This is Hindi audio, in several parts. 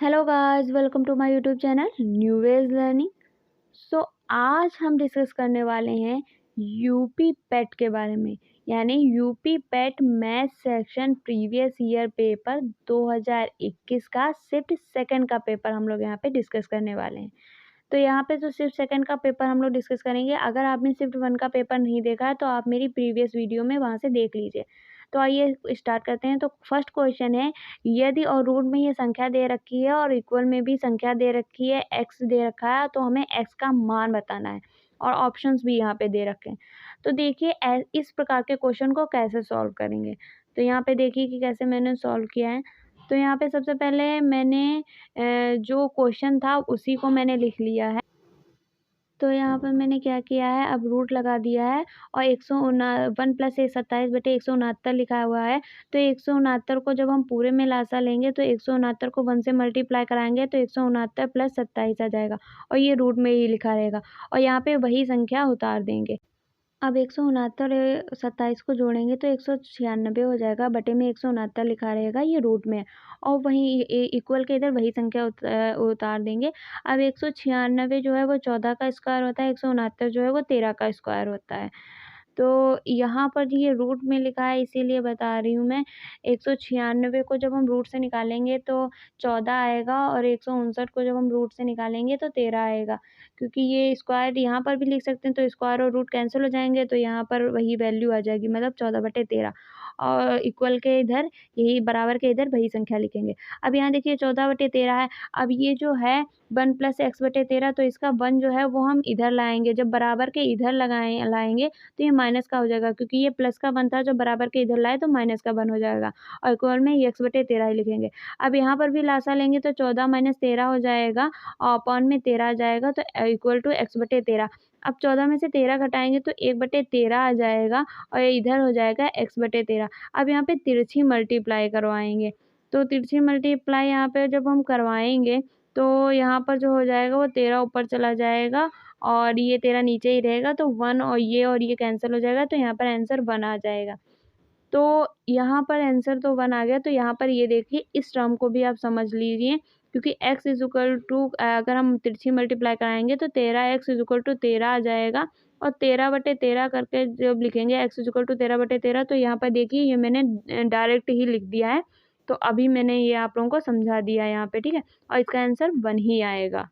Hello guys, welcome to my YouTube channel new ways learning. So आज हम डिस्कस करने वाले हैं यूपी पेट के बारे में, यानी UP PET math section previous year paper 2021 का शिफ्ट सेकंड का पेपर हम लोग यहाँ पे डिस्कस करने वाले हैं। तो यहाँ पे जो शिफ्ट सेकंड का पेपर हम लोग डिस्कस करेंगे, अगर आपने शिफ्ट वन का पेपर नहीं देखा है तो आप मेरी प्रीवियस वीडियो में वहाँ से देख लीजिए। तो आइए स्टार्ट करते हैं। तो फर्स्ट क्वेश्चन है, यदि और रूट में ये संख्या दे रखी है और इक्वल में भी संख्या दे रखी है, एक्स दे रखा है, तो हमें एक्स का मान बताना है और ऑप्शंस भी यहाँ पे दे रखे हैं। तो देखिए इस प्रकार के क्वेश्चन को कैसे सॉल्व करेंगे। तो यहाँ पे देखिए कि कैसे मैंने सॉल्व किया है। तो यहाँ पे सबसे पहले मैंने जो क्वेश्चन था उसी को मैंने लिख लिया है। तो यहाँ पर मैंने क्या किया है, अब रूट लगा दिया है और 1 प्लस 1 27/169 लिखा हुआ है। तो 169 को जब हम पूरे में लासा लेंगे तो 169 को 1 से मल्टीप्लाई कराएंगे तो 169 प्लस 27 आ जाएगा और ये रूट में ही लिखा रहेगा और यहाँ पे वही संख्या उतार देंगे। अब 169 27 को जोड़ेंगे तो 196 हो जाएगा, बटे में 169 लिखा रहेगा, ये रूट में है और वहीं इक्वल के इधर वही संख्या उतार देंगे। अब 196 जो है वो 14 का स्क्वायर होता है, 169 जो है वो 13 का स्क्वायर होता है। तो यहाँ पर ये रूट में लिखा है इसीलिए बता रही हूँ मैं। 196 को जब हम रूट से निकालेंगे तो 14 आएगा और 159 को जब हम रूट से निकालेंगे तो 13 आएगा, क्योंकि ये स्क्वायर यहाँ पर भी लिख सकते हैं तो स्क्वायर और रूट कैंसिल हो जाएंगे तो यहाँ पर वही वैल्यू आ जाएगी, मतलब 14/13 और इक्वल के इधर यही बराबर के इधर वही संख्या लिखेंगे। अब यहाँ देखिए 14/13 है। अब ये जो है 1 प्लस x/13, तो इसका 1 जो है वो हम इधर लाएंगे, जब बराबर के इधर लाएंगे तो ये माइनस का हो जाएगा, क्योंकि ये प्लस का 1 था, जब बराबर के इधर लाए तो माइनस का 1 हो जाएगा और इक्वल में ये x/13 ही लिखेंगे। अब यहाँ पर भी लासा लेंगे तो 14 माइनस 13 हो जाएगा और अपॉन में 13 आ जाएगा तो इक्वल टू x/13। अब 14 में से 13 घटाएंगे तो 1/13 आ जाएगा और इधर हो जाएगा x/13। अब यहाँ पे तिरछी मल्टीप्लाई करवाएंगे, तो तिरछी मल्टीप्लाई यहाँ पे जब हम करवाएंगे तो यहाँ पर जो हो जाएगा वो 13 ऊपर चला जाएगा और ये 13 नीचे ही रहेगा, तो 1 और ये कैंसिल हो जाएगा, तो यहाँ पर आंसर 1 आ जाएगा। तो यहाँ पर आंसर तो 1 आ गया। तो यहाँ पर ये देखिए इस टर्म को भी आप समझ लीजिए, क्योंकि x इज इक्वल टू, अगर हम तिरछी मल्टीप्लाई कराएंगे तो 13x इज इक्वल टू 13 आ जाएगा और 13/13 करके जब लिखेंगे x इज इक्वल टू 13/13, तो यहाँ पर देखिए ये मैंने डायरेक्ट ही लिख दिया है। तो अभी मैंने ये आप लोगों को समझा दिया यहाँ पे, ठीक है, और इसका आंसर 1 ही आएगा।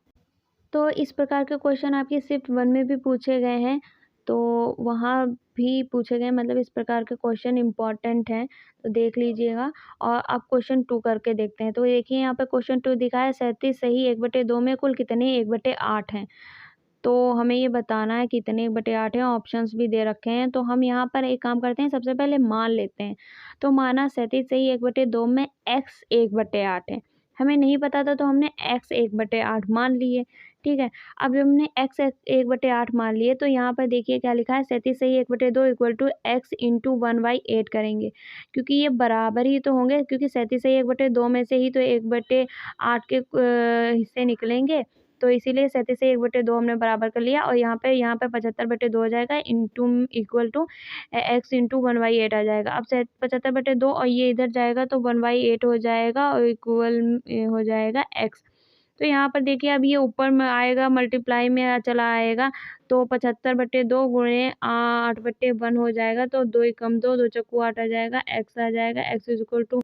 तो इस प्रकार के क्वेश्चन आपके शिफ्ट वन में भी पूछे गए हैं, तो वहाँ भी पूछे गए, मतलब इस प्रकार के क्वेश्चन इम्पॉर्टेंट हैं, तो देख लीजिएगा। और अब क्वेश्चन 2 करके देखते हैं। तो देखिए यहाँ पे क्वेश्चन 2 दिखा है, 37 सही 1/2 में कुल कितने 1/8 हैं। तो हमें ये बताना है कितने 1/8 हैं, ऑप्शंस भी दे रखे हैं। तो हम यहाँ पर एक काम करते हैं, सबसे पहले मान लेते हैं। तो माना 37 सही 1/2 में x 1/8 है। हमें नहीं पता था तो हमने x 1/8 मान लिए, ठीक है। अब जब हमने x 1/8 मान लिए तो यहाँ पर देखिए क्या लिखा है, 37 सही 1/2 इक्वल टू x इंटू 1/8 करेंगे, क्योंकि ये बराबर ही तो होंगे, क्योंकि 37 सही 1/2 में से ही तो 1/8 के हिस्से निकलेंगे। तो इसीलिए 37 से 1/2 हमने बराबर कर लिया और यहाँ पे 75/2 हो जाएगा, into equal to x into 1/8 आ जाएगा। अब 75/2 और ये इधर जाएगा तो 1/8 हो जाएगा और इक्वल हो जाएगा x। तो यहाँ पर देखिए अब ये ऊपर में आएगा, मल्टीप्लाई में चला आएगा, तो 75/2 गुणे 8/1 हो जाएगा, तो 2 एकम 2, 2 चक्कू 8 आ जाएगा, x आ जाएगा, x इज इक्वल टू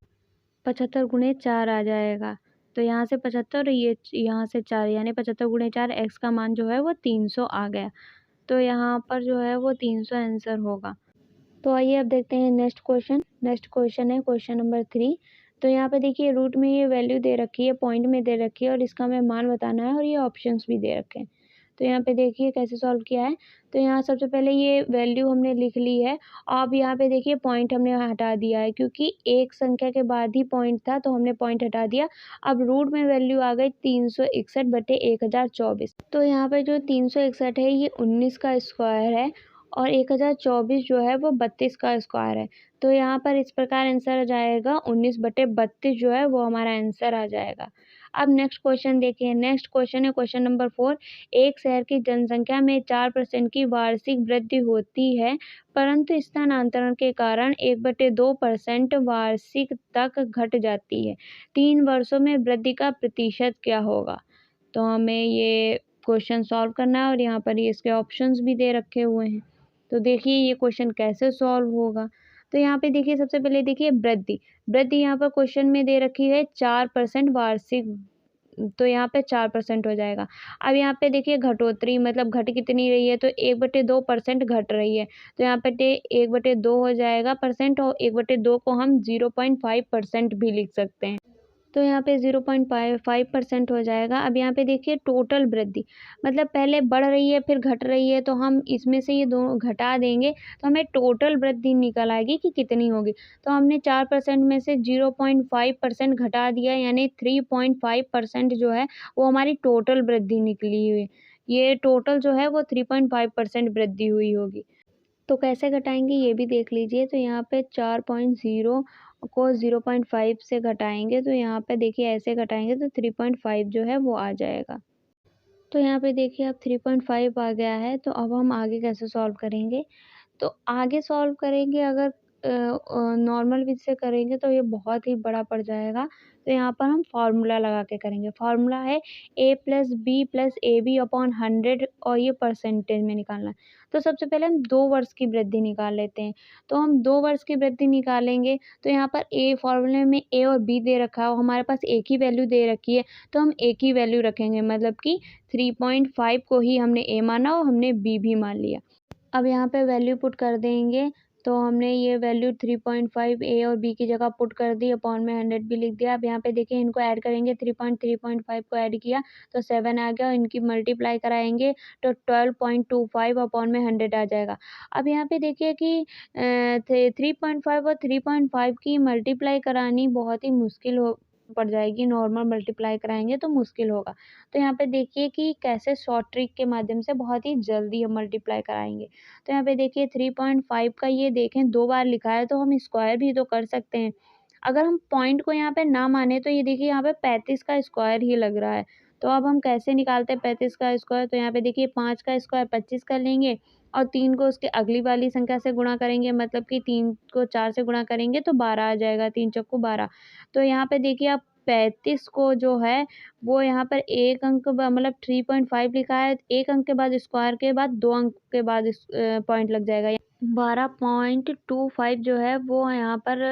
75 गुणे 4 आ जाएगा। तो यहाँ से 75 और ये यहाँ से 4, यानी 75 गुणे 4, x का मान जो है वो 300 आ गया। तो यहाँ पर जो है वो 300 आंसर होगा। तो आइए अब देखते हैं नेक्स्ट क्वेश्चन। नेक्स्ट क्वेश्चन है क्वेश्चन नंबर 3। तो यहाँ पे देखिए रूट में ये वैल्यू दे रखी है, पॉइंट में दे रखी है और इसका हमें मान बताना है और ये ऑप्शंस भी दे रखे हैं। तो यहाँ पे देखिए कैसे सॉल्व किया है। तो यहाँ सबसे पहले ये वैल्यू हमने लिख ली है और अब यहाँ पे देखिए पॉइंट हमने हटा दिया है, क्योंकि एक संख्या के बाद ही पॉइंट था तो हमने पॉइंट हटा दिया। अब रूट में वैल्यू आ गई 361/1024। तो यहाँ पे जो 361 है ये 19 का स्क्वायर है और 1024 जो है वो 32 का स्क्वायर है। तो यहाँ पर इस प्रकार आंसर आ जाएगा 19/32 जो है वो हमारा आंसर आ जाएगा। अब नेक्स्ट क्वेश्चन देखिए, नेक्स्ट क्वेश्चन है क्वेश्चन नंबर 4। एक शहर की जनसंख्या में 4% की वार्षिक वृद्धि होती है, परंतु स्थानांतरण के कारण 1/2% वार्षिक तक घट जाती है। 3 वर्षों में वृद्धि का प्रतिशत क्या होगा? तो हमें ये क्वेश्चन सॉल्व करना है और यहाँ पर ये इसके ऑप्शंस भी दे रखे हुए हैं। तो देखिए ये क्वेश्चन कैसे सॉल्व होगा। तो यहाँ पे देखिए सबसे पहले देखिए वृद्धि, वृद्धि यहाँ पर क्वेश्चन में दे रखी है 4% वार्षिक, तो यहाँ पे 4% हो जाएगा। अब यहाँ पे देखिए घटोतरी, मतलब घट कितनी रही है, तो 1/2% घट रही है। तो यहाँ पे 1/2 हो जाएगा परसेंट, और 1/2 को हम 0.5% भी लिख सकते हैं। तो यहाँ पे 0.5% हो जाएगा। अब यहाँ पे देखिए टोटल वृद्धि, मतलब पहले बढ़ रही है फिर घट रही है, तो हम इसमें से ये दोनों घटा देंगे तो हमें टोटल वृद्धि निकल आएगी कि कितनी होगी। तो हमने 4% में से 0.5% घटा दिया, यानी 3.5% जो है वो हमारी टोटल वृद्धि निकली हुई। ये टोटल जो है वो 3.5% वृद्धि हुई होगी। तो कैसे घटाएंगे ये भी देख लीजिए। तो यहाँ पे 4.0 को 0.5 से घटाएंगे, तो यहाँ पे देखिए ऐसे घटाएंगे तो 3.5 जो है वो आ जाएगा। तो यहाँ पे देखिए अब 3.5 आ गया है, तो अब हम आगे कैसे सॉल्व करेंगे। तो आगे सॉल्व करेंगे अगर नॉर्मल विधि से करेंगे तो ये बहुत ही बड़ा पड़ जाएगा। तो यहाँ पर हम फार्मूला लगा के करेंगे। फार्मूला है a+b+ab/100, और ये परसेंटेज में निकालना है। तो सबसे पहले हम 2 वर्ष की वृद्धि निकाल लेते हैं। तो हम 2 वर्ष की वृद्धि निकालेंगे, तो यहाँ पर ए फार्मूले में ए और बी दे रखा है और हमारे पास एक ही वैल्यू दे रखी है, तो हम एक ही वैल्यू रखेंगे, मतलब कि 3.5 को ही हमने ए माना और हमने बी भी मान लिया। अब यहाँ पे वैल्यू पुट कर देंगे, तो हमने ये वैल्यू 3.5 ए और बी की जगह पुट कर दी, अपॉन में 100 भी लिख दिया। अब यहाँ पे देखिए इनको ऐड करेंगे, 3.5 को ऐड किया तो 7 आ गया, और इनकी मल्टीप्लाई कराएंगे तो 12.25 अपॉन में 100 आ जाएगा। अब यहाँ पे देखिए कि 3.5 और 3.5 की मल्टीप्लाई करानी बहुत ही मुश्किल हो पड़ जाएगी, नॉर्मल मल्टीप्लाई कराएंगे तो मुश्किल होगा। तो यहाँ पे देखिए कि कैसे शॉर्ट ट्रिक के माध्यम से बहुत ही जल्दी हम मल्टीप्लाई कराएंगे। तो यहाँ पे देखिए 3.5 का ये देखें 2 बार लिखा है, तो हम स्क्वायर भी तो कर सकते हैं। अगर हम पॉइंट को यहाँ पे ना माने तो ये देखिए यहाँ पे 35 का स्क्वायर ही लग रहा है। तो अब हम कैसे निकालते हैं 35 का स्क्वायर। तो यहाँ पे देखिए 5 का स्क्वायर 25 कर लेंगे, और 3 को उसके अगली वाली संख्या से गुणा करेंगे, मतलब कि 3 को 4 से गुणा करेंगे तो 12 आ जाएगा, 3 चौको 12। तो यहाँ पे देखिए आप 35 को जो है वो यहाँ पर एक अंक मतलब 3.5 लिखा है, एक अंक के बाद स्क्वायर के बाद 2 अंक के बाद पॉइंट लग जाएगा। 12.25 जो है वो यहाँ पर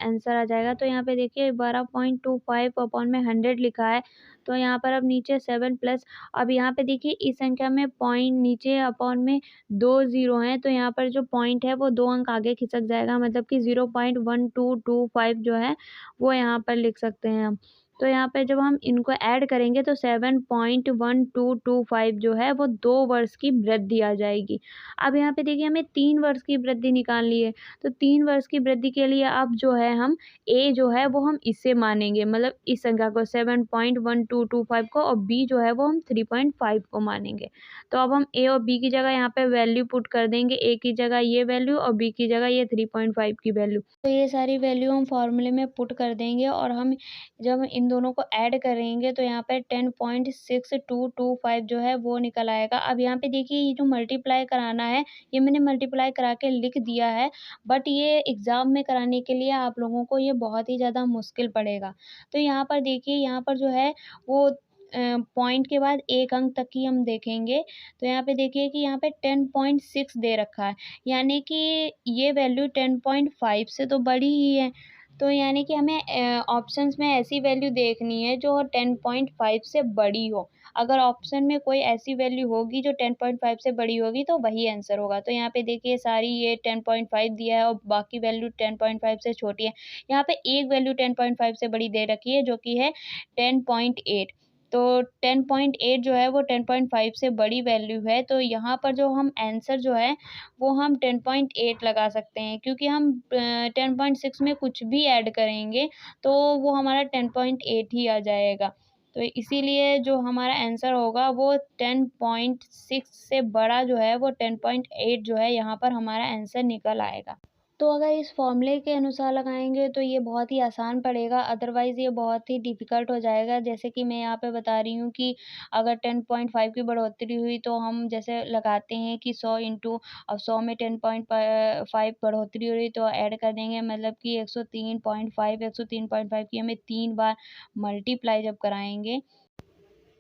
आंसर आ जाएगा। तो यहाँ पे देखिए 12.25 अपॉन में 100 लिखा है, तो यहाँ पर अब नीचे 7 प्लस, अब यहाँ पे देखिए इस संख्या में पॉइंट नीचे अपॉन में 2 ज़ीरो हैं, तो यहाँ पर जो पॉइंट है वो 2 अंक आगे खिसक जाएगा, मतलब कि 0.1225 जो है वो यहाँ पर लिख सकते हैं हम। तो यहाँ पे जब हम इनको ऐड करेंगे तो 7.1225 जो है वो 2 वर्ष की वृद्धि आ जाएगी। अब यहाँ पे देखिए हमें 3 वर्ष की वृद्धि निकालनी है, तो 3 वर्ष की वृद्धि के लिए अब जो है हम ए जो है वो हम इसे मानेंगे, मतलब इस संख्या को 7.1225 को, और बी जो है वो हम 3.5 को मानेंगे। तो अब हम ए और बी की जगह यहाँ पे वैल्यू पुट कर देंगे, ए की जगह ये वैल्यू और बी की जगह ये 3.5 की वैल्यू। तो ये सारी वैल्यू हम फॉर्मूले में पुट कर देंगे, और हम जब इन दोनों को ऐड करेंगे तो यहाँ पे 10.6225 जो है वो निकल आएगा। अब यहाँ पे देखिए ये जो मल्टीप्लाई कराना है, ये मैंने मल्टीप्लाई करा के लिख दिया है, बट ये एग्ज़ाम में कराने के लिए आप लोगों को ये बहुत ही ज़्यादा मुश्किल पड़ेगा। तो यहाँ पर देखिए, यहाँ पर जो है वो पॉइंट के बाद 1 अंक तक ही हम देखेंगे। तो यहाँ पे देखिए कि यहाँ पे 10.6 दे रखा है, यानी कि ये वैल्यू 10.5 से तो बड़ी ही है। तो यानी कि हमें ऑप्शंस में ऐसी वैल्यू देखनी है जो 10.5 से बड़ी हो। अगर ऑप्शन में कोई ऐसी वैल्यू होगी जो 10.5 से बड़ी होगी तो वही आंसर होगा। तो यहाँ पे देखिए सारी ये 10.5 दिया है और बाकी वैल्यू 10.5 से छोटी है। यहाँ पे एक वैल्यू 10.5 से बड़ी दे रखी है जो कि है 10.8। तो 10.8 जो है वो 10.5 से बड़ी वैल्यू है, तो यहाँ पर जो हम आंसर जो है वो हम 10.8 लगा सकते हैं, क्योंकि हम 10.6 में कुछ भी ऐड करेंगे तो वो हमारा 10.8 ही आ जाएगा। तो इसीलिए जो हमारा आंसर होगा वो 10.6 से बड़ा जो है वो 10.8 जो है यहाँ पर हमारा आंसर निकल आएगा। तो अगर इस फॉर्मूले के अनुसार लगाएंगे तो ये बहुत ही आसान पड़ेगा, अदरवाइज़ ये बहुत ही डिफ़िकल्ट हो जाएगा। जैसे कि मैं यहाँ पे बता रही हूँ कि अगर 10.5 की बढ़ोतरी हुई तो हम जैसे लगाते हैं कि 100 इंटू, अब 100 में 10.5 बढ़ोतरी हो रही तो ऐड कर देंगे, मतलब कि 103.5 की हमें 3 बार मल्टीप्लाई जब कराएंगे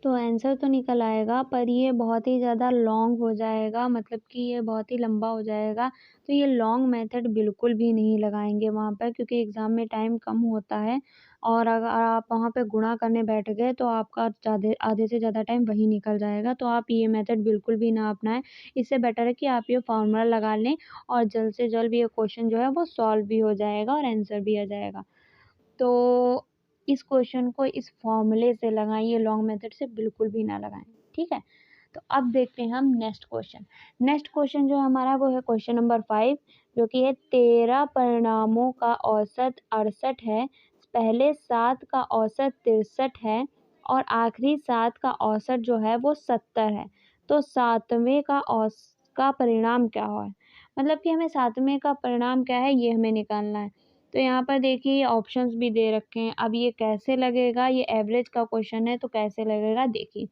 तो आंसर तो निकल आएगा, पर ये बहुत ही ज़्यादा लॉन्ग हो जाएगा, मतलब कि ये बहुत ही लंबा हो जाएगा। तो ये लॉन्ग मेथड बिल्कुल भी नहीं लगाएंगे वहाँ पर, क्योंकि एग्ज़ाम में टाइम कम होता है और अगर आप वहाँ पे गुणा करने बैठ गए तो आपका आधे से ज़्यादा टाइम वहीं निकल जाएगा। तो आप ये मेथड बिल्कुल भी ना अपनाएं। इससे बेटर है कि आप ये फार्मूला लगा लें और जल्द से जल्द ये क्वेश्चन जो है वो सॉल्व भी हो जाएगा और आंसर भी आ जाएगा। तो इस क्वेश्चन को इस फॉर्मूले से लगाइए, लॉन्ग मेथड से बिल्कुल भी ना लगाएं, ठीक है। तो अब देखते हैं हम नेक्स्ट क्वेश्चन। नेक्स्ट क्वेश्चन जो हमारा वो है क्वेश्चन नंबर 5, जो कि है 13 परिणामों का औसत 68 है, पहले 7 का औसत 63 है और आखिरी 7 का औसत जो है वो 70 है। तो सातवें का परिणाम क्या है, मतलब कि हमें सातवें का परिणाम क्या है ये हमें निकालना है। तो यहाँ पर देखिए ऑप्शंस भी दे रखे हैं। अब ये कैसे लगेगा, ये एवरेज का क्वेश्चन है तो कैसे लगेगा देखिए।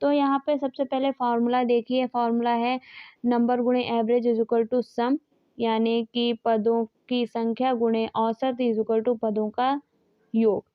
तो यहाँ पे सबसे पहले फार्मूला देखिए, फार्मूला है नंबर गुणे average is equal to some, यानी कि पदों की संख्या गुणे औसत इज इक्वल टू पदों का योग,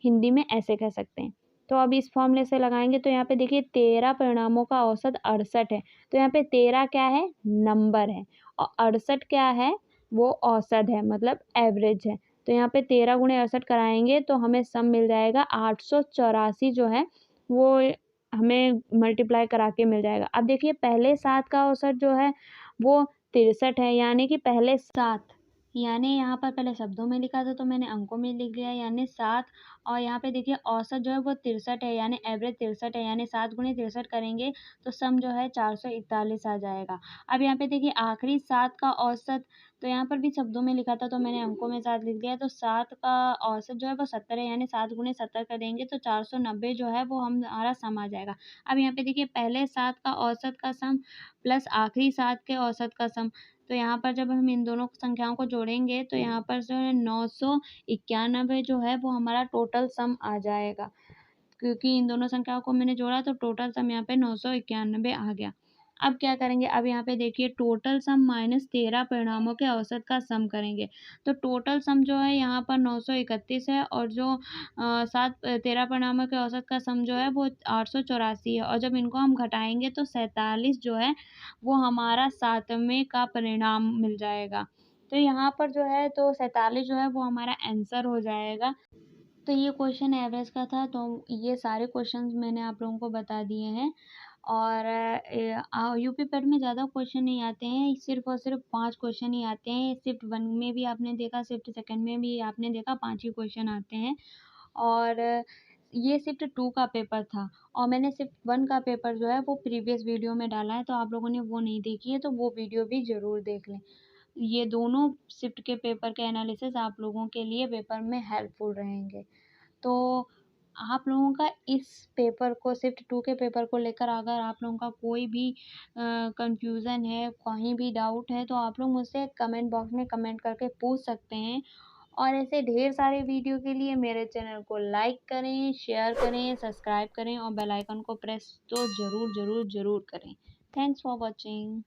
हिंदी में ऐसे कह सकते हैं। तो अब इस फॉर्मूले से लगाएंगे तो यहाँ पे देखिए 13 परिणामों का औसत 68 है। तो यहाँ पे 13 क्या है, नंबर है, और 68 क्या है, वो औसत है, मतलब एवरेज है। तो यहाँ पे 13 गुणे 68 कराएंगे तो हमें सम मिल जाएगा 884 जो है वो हमें मल्टीप्लाई करा के मिल जाएगा। अब देखिए पहले 7 का औसत जो है वो 63 है, यानी कि पहले 7, यानी यहाँ पर पहले शब्दों में लिखा था तो मैंने अंकों में लिख लिया, यानी 7, और यहाँ पे देखिए औसत जो है वो 63 है, यानी एवरेज 63 है, यानी 7 गुणे 63 करेंगे तो सम जो है 441 आ जाएगा। अब यहाँ पे देखिए आखिरी 7 का औसत, तो यहाँ पर भी शब्दों में लिखा था तो मैंने अंकों में 7 लिख दिया, तो 7 का औसत जो है वो 70 है, यानी 7 गुणे 70 करेंगे तो 490 जो है वो हमारा सम आ जाएगा। अब यहाँ पे देखिए पहले 7 का औसत का सम प्लस आखिरी 7 के औसत का सम, तो यहाँ पर जब हम इन दोनों संख्याओं को जोड़ेंगे तो यहाँ पर जो है 991 जो है वो हमारा टोटल सम आ जाएगा, क्योंकि इन दोनों संख्याओं को मैंने जोड़ा तो टोटल सम यहाँ पे 991 आ गया। अब क्या करेंगे, अब यहाँ पे देखिए टोटल सम माइनस 13 परिणामों के औसत का सम करेंगे। तो टोटल सम जो है यहाँ पर 931 है और जो 13 परिणामों के औसत का सम जो है वो 884 है, और जब इनको हम घटाएंगे तो 47 जो है वो हमारा सातवें का परिणाम मिल जाएगा। तो यहाँ पर जो है तो 47 जो है वो हमारा आंसर हो जाएगा। तो ये क्वेश्चन एवरेज का था, तो ये सारे क्वेश्चंस मैंने आप लोगों को बता दिए हैं। और यूपी पेट में ज़्यादा क्वेश्चन नहीं आते हैं, सिर्फ और सिर्फ 5 क्वेश्चन ही आते हैं। शिफ्ट 1 में भी आपने देखा, शिफ्ट सेकंड में भी आपने देखा, 5 ही क्वेश्चन आते हैं। और ये शिफ्ट 2 का पेपर था, और मैंने शिफ्ट 1 का पेपर जो है वो प्रीवियस वीडियो में डाला है, तो आप लोगों ने वो नहीं देखी है तो वो वीडियो भी ज़रूर देख लें। ये दोनों शिफ्ट के पेपर के एनालिसिस आप लोगों के लिए पेपर में हेल्पफुल रहेंगे। तो आप लोगों का इस पेपर को, शिफ्ट 2 के पेपर को लेकर अगर आप लोगों का कोई भी कन्फ्यूज़न है, कहीं भी डाउट है, तो आप लोग मुझसे कमेंट बॉक्स में कमेंट करके पूछ सकते हैं। और ऐसे ढेर सारे वीडियो के लिए मेरे चैनल को लाइक करें, शेयर करें, सब्सक्राइब करें और बेल आइकन को प्रेस तो ज़रूर, ज़रूर, ज़रूर करें। Thanks for watching.